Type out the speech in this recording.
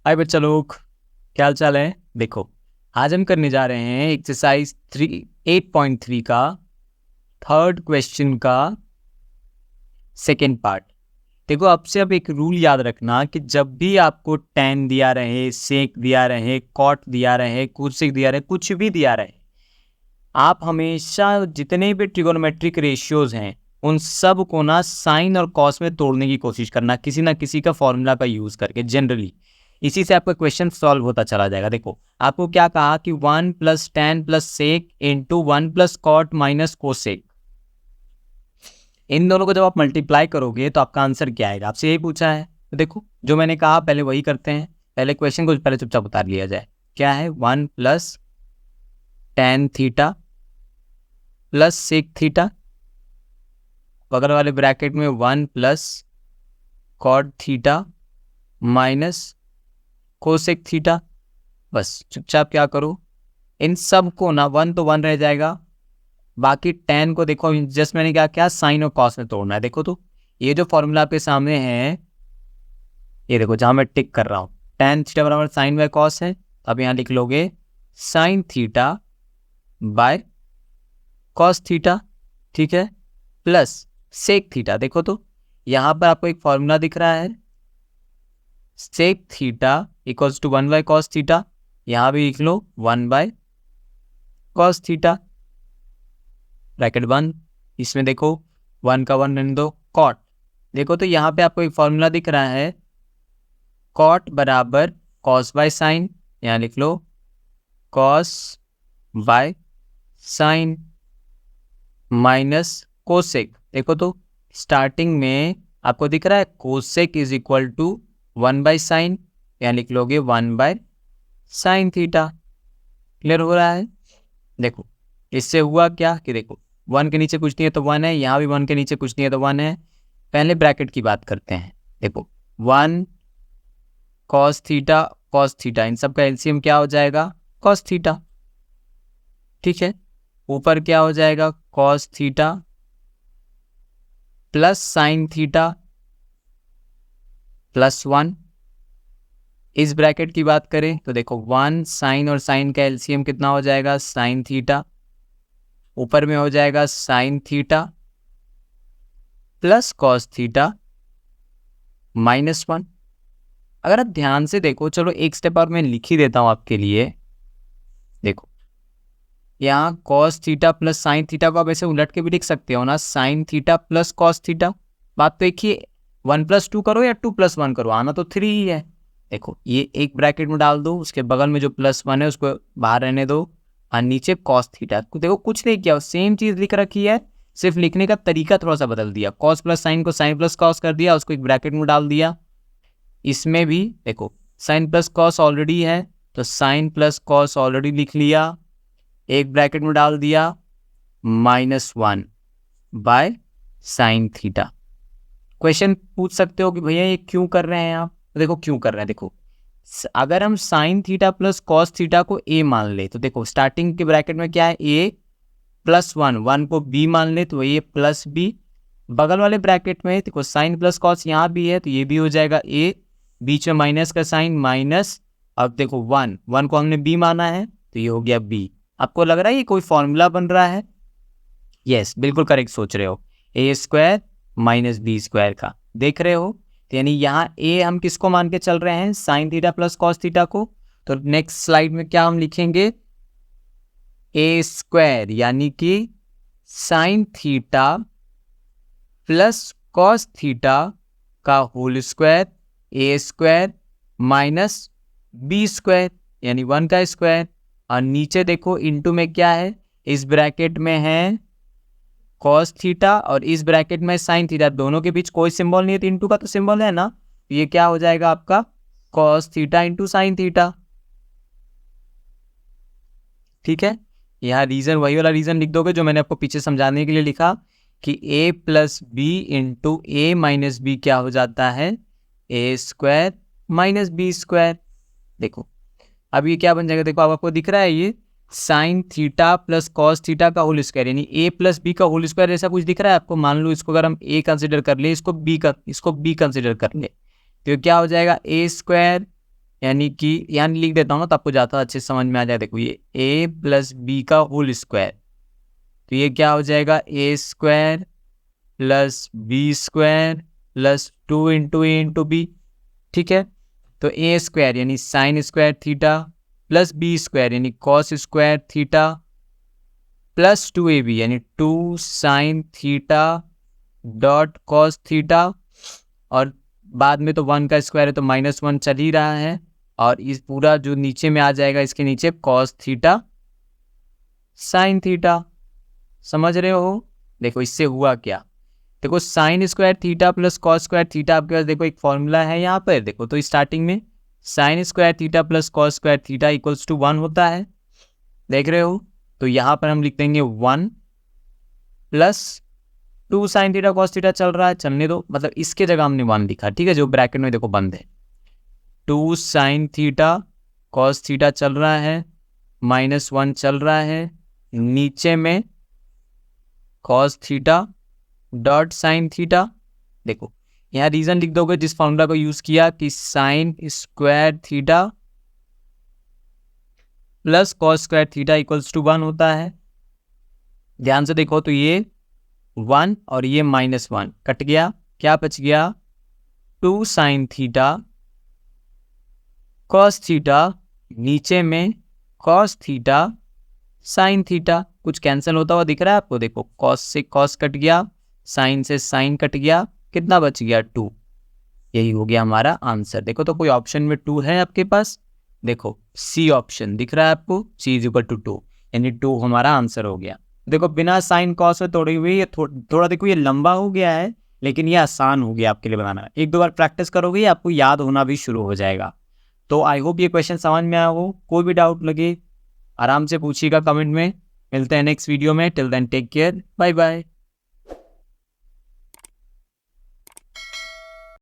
हाय बच्चा लोग, क्या हाल चाल है। देखो, आज हम करने जा रहे हैं एक्सरसाइज 8.3 का थर्ड क्वेश्चन का सेकेंड पार्ट। देखो, आपसे अब एक रूल याद रखना कि जब भी आपको tan दिया रहे, सेक दिया रहे, कॉट दिया रहे, कोसेक दिया रहे, कुछ भी दिया रहे, आप हमेशा जितने भी ट्रिगोनोमेट्रिक रेशियोज हैं उन सब को ना साइन और कॉस में तोड़ने की कोशिश करना, किसी ना किसी का फॉर्मूला का यूज करके। जनरली इसी से आपका क्वेश्चन सॉल्व होता चला जाएगा। देखो, आपको क्या कहा कि 1 + tan + sec into 1 + cot - cosec, इन दोनों को जब आप मल्टीप्लाई करोगे तो आपका आंसर क्या आएगा, आपसे यही पूछा है। तो देखो, जो मैंने कहा पहले वही करते हैं। पहले क्वेश्चन को पहले चुपचाप उतार लिया जाए। क्या है? 1 + tan थीटा + sec थीटा, बगल वाले ब्रैकेट में 1 + cot थीटा - कोसेक थीटा। बस चुपचाप क्या करो, इन सब को ना 1 तो 1 रह जाएगा, बाकी tan को देखो, जस्ट मैंने क्या साइन और कॉस में तोड़ना है। देखो तो ये जो फॉर्मूला आपके सामने है, ये देखो जहां मैं टिक कर रहा हूँ, tan थीटा बराबर साइन बाय कॉस है। अब यहाँ लिख लोगे sine theta by cos theta, ठीक है, प्लस सेक थीटा। देखो तो यहाँ पर आपको एक फॉर्मूला दिख रहा है, sec theta equals to 1 by cos theta. यहाँ भी लिख लो 1 बाय कॉस थीटा, ब्रैकेट बंद। इसमें देखो 1 का 1 रहने दो, कॉट। देखो तो यहाँ पे आपको एक फॉर्मूला दिख रहा है, कॉट बराबर कॉस बाय साइन। यहाँ लिख लो cos by sine minus cosec. देखो तो स्टार्टिंग में आपको दिख रहा है cosec is equal to 1 by sine, यहाँ लिख लोगे 1 बाय साइन थीटा। क्लियर हो रहा है? देखो, इससे हुआ क्या कि देखो 1 के नीचे कुछ नहीं है तो 1 है, यहाँ भी 1 के नीचे कुछ नहीं है तो 1 है। पहले ब्रैकेट की बात करते हैं। देखो 1 कॉस थीटा, इन सब का एलसीएम क्या हो जाएगा? कॉस थीटा, ठीक है। ऊपर क्या हो जाएगा? Cos theta plus sine theta plus 1। इस ब्रैकेट की बात करें तो देखो 1 साइन और साइन का एलसीएम कितना हो जाएगा? साइन थीटा, ऊपर में हो जाएगा sine theta plus cos theta -1। अगर आप ध्यान से देखो, चलो एक स्टेप और मैं लिख ही देता हूं आपके लिए। देखो, यहाँ cos theta plus sine theta को आप ऐसे उलट के भी लिख सकते हो ना, sine theta plus cos theta. बात तो एक ही, 1 + 2 करो या 2 + 1 करो, आना तो 3 ही है। देखो, ये एक ब्रैकेट में डाल दो, उसके बगल में जो +1 है उसको बाहर रहने दो, और नीचे कॉस थीटा। देखो कुछ नहीं किया, सेम चीज लिख रखी है, सिर्फ लिखने का तरीका थोड़ा सा बदल दिया। कॉस प्लस साइन को साइन प्लस कॉस कर दिया, उसको एक ब्रैकेट में डाल दिया। इसमें भी देखो साइन प्लस कॉस ऑलरेडी है तो साइन प्लस कॉस ऑलरेडी लिख लिया, एक ब्रैकेट में डाल दिया -1 बाय साइन थीटा। क्वेश्चन पूछ सकते हो कि भैया ये क्यों कर रहे हैं आप? तो देखो क्यों कर रहे हैं। देखो, अगर हम sine theta plus cos theta को a मान ले तो देखो स्टार्टिंग के ब्रैकेट में क्या है? a + 1 को b मान ले तो a + b। बगल वाले ब्रैकेट में देखो साइन प्लस कॉस यहाँ भी है तो ये भी हो जाएगा a, बीच में माइनस का साइन माइनस। अब देखो 1 को हमने b माना है तो ये हो गया b। आपको लग रहा है ये कोई फॉर्मूला बन रहा है? यस, बिल्कुल करेक्ट सोच रहे हो, a² - b² का देख रहे हो। तो यानी यहाँ a हम किसको मान के चल रहे हैं? Sine theta plus cos theta को। तो नेक्स्ट स्लाइड में क्या हम लिखेंगे? a², यानी कि sine theta plus cos theta का होल स्क्वायर, a² - b², यानी 1 का स्क्वायर। और नीचे देखो इनटू में क्या है? इस ब्रैकेट में है कॉस थीटा और इस ब्रैकेट में साइन थीटा, दोनों के बीच कोई सिंबल नहीं है तो इनटू का तो सिंबल है ना, तो ये क्या हो जाएगा आपका? Cos theta into sine theta, ठीक है। यहाँ रीजन वही वाला रीजन लिख दोगे जो मैंने आपको पीछे समझाने के लिए लिखा कि a + b into a - b क्या हो जाता है? a² - b²। देखो अब ये क्या बन जाएगा? देखो अब आपको दिख रहा है ये sine theta plus cos theta का होल स्क्वायर, यानी a + b का होल स्क्वायर, ऐसा कुछ दिख रहा है आपको? मान लो इसको अगर हम a कंसिडर कर ले, इसको b कंसिडर कर ले, तो क्या हो जाएगा? a² यानी कि यहाँ लिख देता हूँ ना, तो आपको ज़्यादा अच्छे से समझ में आ जाए। देखो ये a प्लस बी का होल स्क्वायर, तो ये क्या हो जाएगा, a square plus B square plus 2 into A into B. ठीक है, तो ए स्क्वायर यानी sine square theta plus B square यानी cos square theta plus 2ab यानी 2 sine theta dot cos theta, और बाद में तो 1 का स्क्वायर है तो -1 चल ही रहा है, और इस पूरा जो नीचे में आ जाएगा इसके नीचे कॉस थीटा साइन थीटा। समझ रहे हो? देखो इससे हुआ क्या, देखो sign square theta plus cos square theta, आपके पास देखो एक फॉर्मूला है यहाँ पर। देखो तो स्टार्टिंग में sine square theta plus cos square theta equals to 1 होता है, देख रहे हो? तो यहाँ पर हम लिख देंगे 1 plus 2 sine theta cos theta चल रहा है, चलने दो, मतलब इसके जगह हमने 1 लिखा, ठीक है, जो ब्रैकेट में देखो बंद है। 2 साइन थीटा कॉस थीटा चल रहा है, -1 चल रहा है, नीचे में cos theta dot sine theta. देखो यहाँ रीजन लिख दोगे जिस फॉर्मूला को यूज किया कि sine square theta plus cos square theta equals to 1 होता है। ध्यान से देखो तो ये 1 और ये -1 कट गया, क्या बच गया, 2 साइन थीटा कॉस थीटा, नीचे में कॉस थीटा साइन थीटा। कुछ कैंसिल होता हुआ दिख रहा है आपको? देखो कॉस से कॉस कट गया, साइन से साइन कट गया, कितना बच गया, 2। यही हो गया हमारा आंसर। देखो तो कोई ऑप्शन में 2 है आपके पास? देखो सी ऑप्शन दिख रहा है आपको, सी इज इक्वल टू 2, यानी 2 हमारा आंसर हो गया। देखो बिना साइन कॉस में तोड़ी हुई ये थोड़ा देखो ये लंबा हो गया है, लेकिन ये आसान हो गया आपके लिए बनाना। एक दो बार प्रैक्टिस करोगे आपको याद होना भी शुरू हो जाएगा। तो आई होप ये क्वेश्चन समझ में आया हो। कोई भी डाउट लगे आराम से पूछिएगा कमेंट में। मिलते हैं नेक्स्ट वीडियो में, till then take care, bye bye.